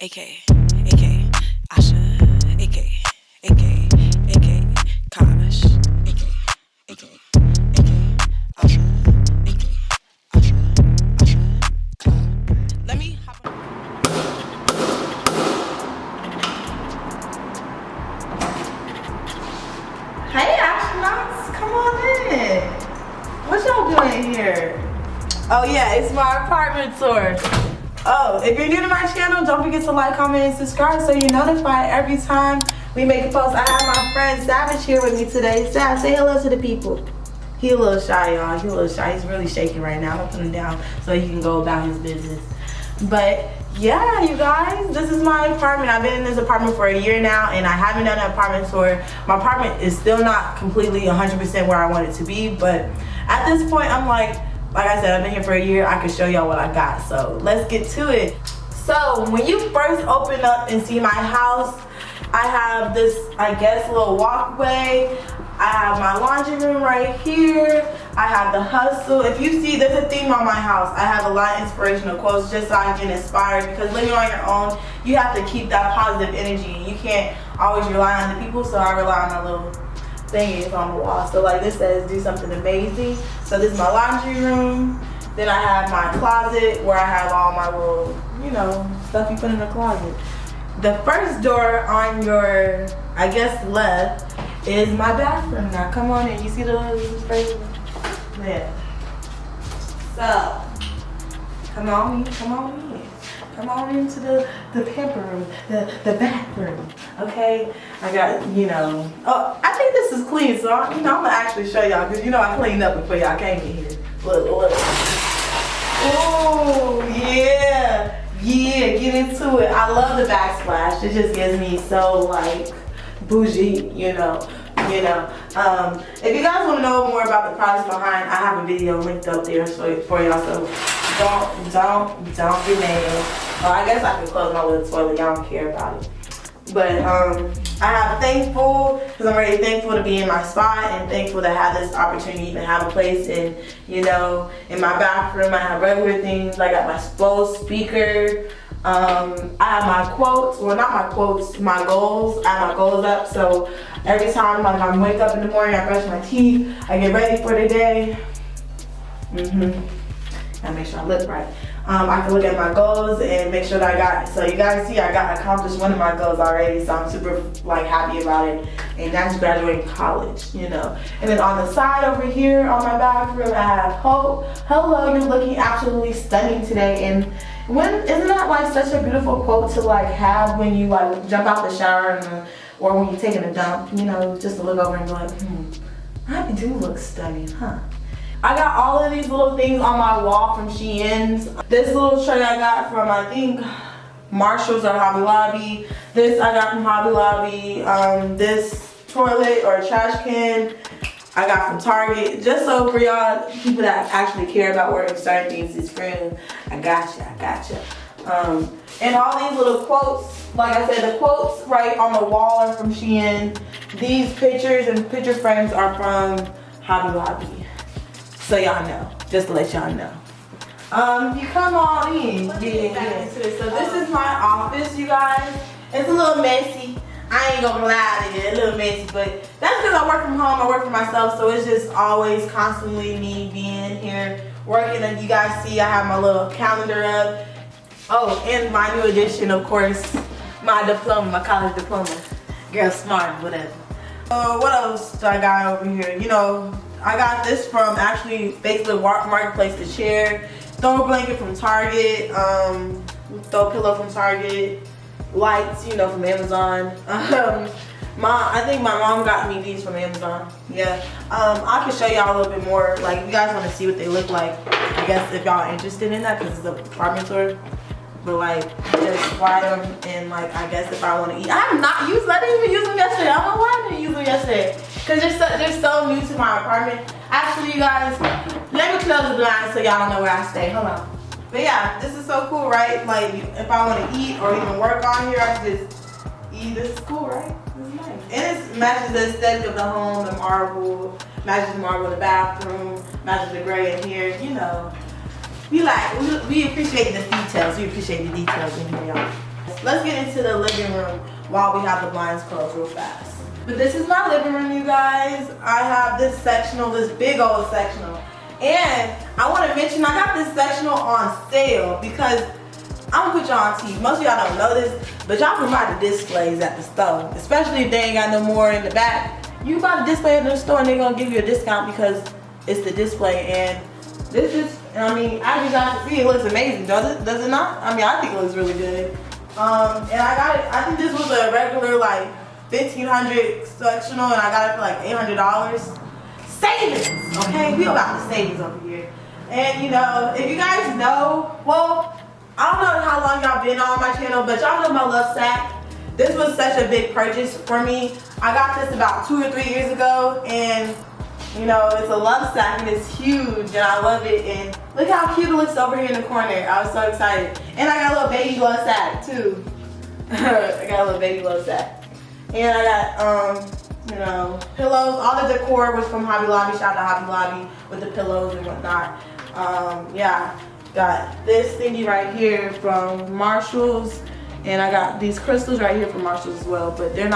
AK, Asha, AK, Kosh, AK, Asha, Asha, Kosh. Let me hop on. Hey Ashtronautz, come on in. What y'all doing here? Oh yeah, it's my apartment tour. Oh, if you're new to my channel, don't forget to like, comment, and subscribe so you're notified every time we make a post. I have my friend Savage here with me today. Sav, say hello to the people. He a little shy, y'all. He a little shy. He's really shaking right now. I'm putting him down so he can go about his business. But yeah, you guys, this is my apartment. I've been in this apartment for a year now, and I haven't done an apartment tour. My apartment is still not completely 100% where I want it to be, but at this point, I'm like I said, I've been here for a year. I can show y'all what I got. So let's get to it. So when you first open up and see my house, I have this, I guess, little walkway. I have my laundry room right here. I have the hustle. If you see, there's a theme on my house. I have a lot of inspirational quotes just so I can get inspired, because living on your own, you have to keep that positive energy. You can't always rely on the people, so I rely on my little thingies on the wall. So like this says, do something amazing. So this is my laundry room. Then I have my closet where I have all my little, stuff you put in the closet. The first door on your, I guess, left is my bathroom. Now come on in. You see the little space? Yeah. So come on in. Come on into the pamper room, the bathroom. Okay? I got, oh, I think this is clean, so I'm gonna actually show y'all, because I cleaned up before y'all came in here. Look. Oh, yeah, get into it. I love the backsplash. It just gives me so, like, bougie, If you guys want to know more about the process behind, I have a video linked up there for y'all, so don't be mad. I guess I can close my little toilet. Y'all don't care about it. But I have thankful, because I'm already thankful to be in my spot, and thankful to have this opportunity to even have a place in, in my bathroom. I have regular things. I got my Bose speaker. I have my quotes, well, not my quotes, my goals. I have my goals up, so every time I wake up in the morning, I brush my teeth, I get ready for the day. Gotta make sure I look right. I can look at my goals and make sure that I got, so you guys see I got accomplished one of my goals already, so I'm super happy about it, and that's graduating college, And then on the side over here on my bathroom, I have Hope. Hello, you're looking absolutely stunning today. And isn't that such a beautiful quote to have when you jump out the shower or when you're taking a dump, just to look over and be like, I do look stunning, huh? I got all of these little things on my wall from Shein's. This little tray I got from, I think, Marshall's or Hobby Lobby. This I got from Hobby Lobby. This toilet or trash can I got from Target. Just so for y'all people that actually care about where certain things is from, I gotcha. And all these little quotes, like I said, the quotes right on the wall are from Shein. These pictures and picture frames are from Hobby Lobby. So y'all know, just to let y'all know. You come on in. Yeah. So this is my office, you guys. It's a little messy. I ain't gonna lie to you, a little messy, but that's because I work from home, I work for myself, so it's just always constantly me being here working. And you guys see I have my little calendar up. Oh, and my new addition, of course, my diploma, my college diploma. Girl smart, whatever. What else do I got over here? I got this from actually Facebook Marketplace, the chair, throw blanket from Target, throw pillow from Target, lights, from Amazon. I think my mom got me these from Amazon. Yeah. I can show y'all a little bit more, if you guys want to see what they look like. I guess if y'all are interested in that, because it's an apartment tour. But just fly them, and I guess if I want to eat, I didn't even use them yesterday. I don't know why I didn't use them yesterday, because they're so new to my apartment. Actually, you guys, let me close the blinds so y'all know where I stay. Hold on. But yeah, this is so cool, right? If I want to eat or even work on here, I can just eat. This is cool, right? This is nice. And it matches the aesthetic of the home, the marble, matches the marble in the bathroom, matches the gray in here, We appreciate the details. We appreciate the details in here, y'all. Let's get into the living room while we have the blinds closed real fast. But this is my living room, you guys. I have this sectional, this big old sectional. And I want to mention I got this sectional on sale because I'm gonna put y'all on TV. Most of y'all don't know this, but y'all can buy the displays at the store, especially if they ain't got no more in the back. You buy the display in the store and they're gonna give you a discount because it's the display. And this is, I mean, as you guys can see, it looks amazing, does it not? I mean, I think it looks really good. And I got it, I think this was a regular like $1,500 sectional and I got it for like $800. Savings, okay? We about the savings over here. And you know, if you guys know, well, I don't know how long y'all been on my channel, but y'all know my love sack. This was such a big purchase for me. I got this about 2 or 3 years ago, and you know, it's a love sack and it's huge and I love it. And look how cute it looks over here in the corner. I was so excited. And I got a little baby love sack too. I got a little baby love sack. And I got, you know, pillows. All the decor was from Hobby Lobby. Shout out to Hobby Lobby with the pillows and whatnot. Yeah. Got this thingy right here from Marshall's, and I got these crystals right here from Marshall's as well, but they don't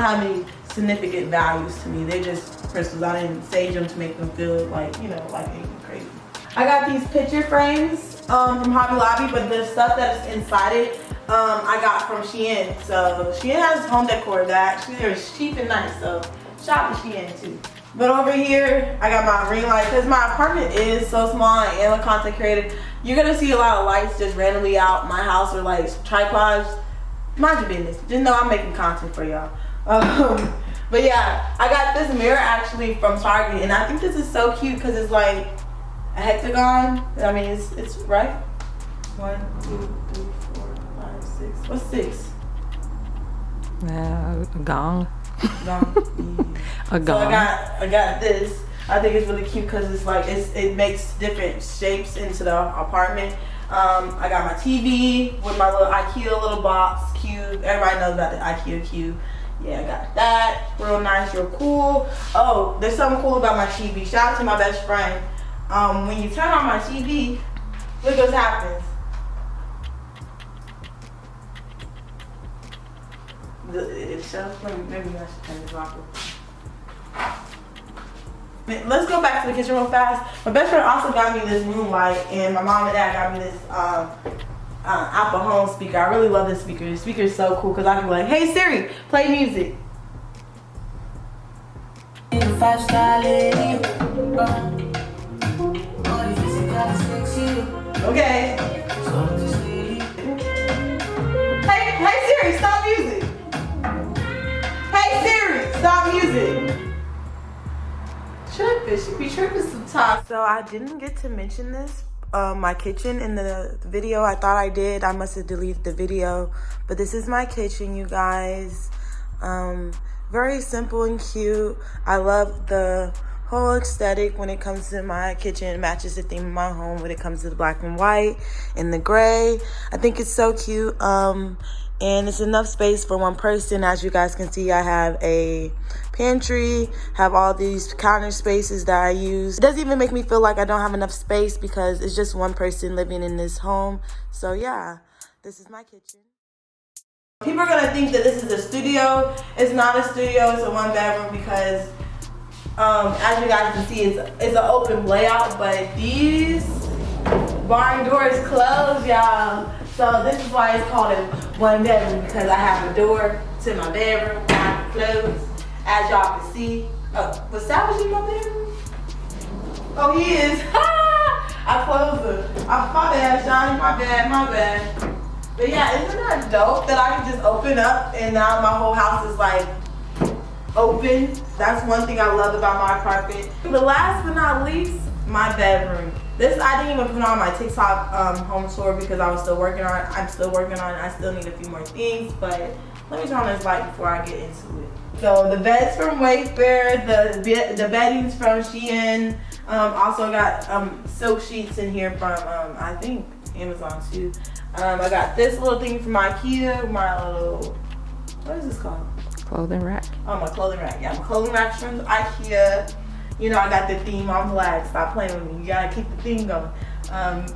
have any significant values to me. They're just crystals. I didn't sage them to make them feel like, you know, like anything crazy. I got these picture frames from Hobby Lobby, but the stuff that's inside it, I got from Shein. So Shein has home decor that actually is cheap and nice, so shout out to Shein too. But over here, I got my ring light because my apartment is so small. I am a content creator. You're gonna see a lot of lights just randomly out my house or like tripods. Mind your business. Just know I'm making content for y'all. But yeah, I got this mirror actually from Target, and I think this is so cute because it's like a hexagon. I mean, it's right. 1, 2, 3, 4, 5, 6. What's 6? A gong. Gong. A gong. So I got this. I think it's really cute because it's like it makes different shapes into the apartment. I got my TV with my little IKEA little box cube. Everybody knows about the IKEA cube. Yeah, I got that. Real nice, real cool. Oh, there's something cool about my TV. Shout out to my best friend. When you turn on my TV, look what happens. It shows. Maybe I should turn this off. Let's go back to the kitchen real fast. My best friend also got me this room light, and my mom and dad got me this Apple Home speaker. I really love this speaker. This speaker is so cool because I can be like, hey Siri, play music. Okay. Hey Siri, stop music. Hey Siri, stop music. She be tripping sometimes. So I didn't get to mention this, my kitchen in the video. I thought I did. I must have deleted the video. But this is my kitchen, you guys. Very simple and cute. I love the whole aesthetic when it comes to my kitchen. It matches the theme of my home when it comes to the black and white and the gray. I think it's so cute. And it's enough space for one person. As you guys can see, I have a pantry, have all these counter spaces that I use. It doesn't even make me feel like I don't have enough space because it's just one person living in this home. So yeah, this is my kitchen. People are gonna think that this is a studio. It's not a studio, it's a 1-bedroom because as you guys can see, it's an open layout, but these barn doors close, y'all. So this is why it's called a 1-bedroom, because I have a door to my bedroom, I have to close, as y'all can see. Oh, was Savage in my bedroom? Oh, he is. I closed it. My bad, Shani, my bad. But yeah, isn't that dope that I can just open up and now my whole house is like open? That's one thing I love about my apartment. But last but not least, my bedroom. This I didn't even put on my TikTok home tour because I was still working on it. I'm still working on it. I still need a few more things, but let me turn on this light before I get into it. So the bed's from Wayfair, the bedding's from Shein. Also got silk sheets in here from I think Amazon too. I got this little thing from IKEA, my little, what is this called? Clothing rack. Oh, my clothing rack. Yeah, my clothing rack's from IKEA. You know, I got the theme on black. Stop playing with me. You gotta keep the theme going.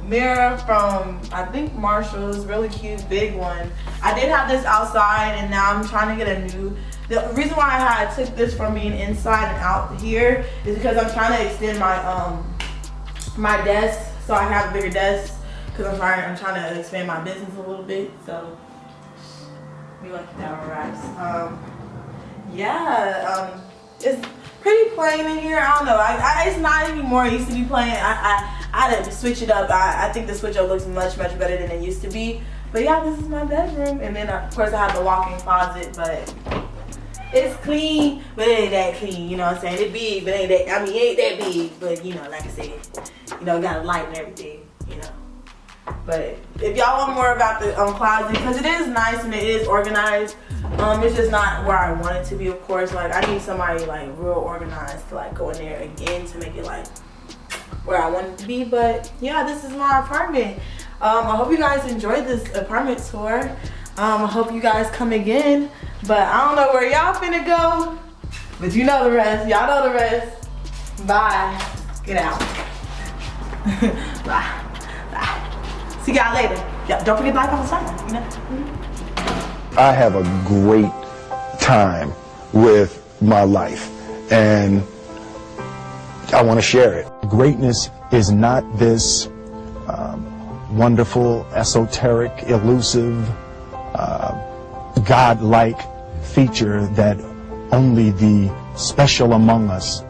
Mirror from, I think, Marshall's, really cute, big one. I did have this outside, and now I'm trying to get a new. The reason why I took this from being inside and out here is because I'm trying to extend my my desk, so I have a bigger desk, because I'm trying to expand my business a little bit. So we like that wraps. Yeah, it's pretty plain in here. I don't know. It's not anymore. It used to be plain. I had to switch it up. I think the switch up looks much better than it used to be. But yeah, this is my bedroom, and then of course I have the walk-in closet, but it's clean, but it ain't that clean. You know what I'm saying? It's big, but ain't that. I mean, it ain't that big, but you know, like I said, you know, got a light and everything. You know. But if y'all want more about the closet, because it is nice and it is organized, it's just not where I want it to be, of course. Like, I need somebody like real organized to like go in there again to make it like where I want it to be. But yeah, this is my apartment. I hope you guys enjoyed this apartment tour. I hope you guys come again. But I don't know where y'all finna go, but you know the rest. Y'all know the rest. Bye. Get out. Bye. Bye. See y'all later. Yeah, don't forget to like on the side, you know? I have a great time with my life, and I want to share it. Greatness is not this wonderful, esoteric, elusive, God-like feature that only the special among us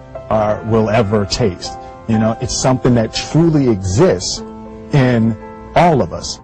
will ever taste. You know, it's something that truly exists in all of us.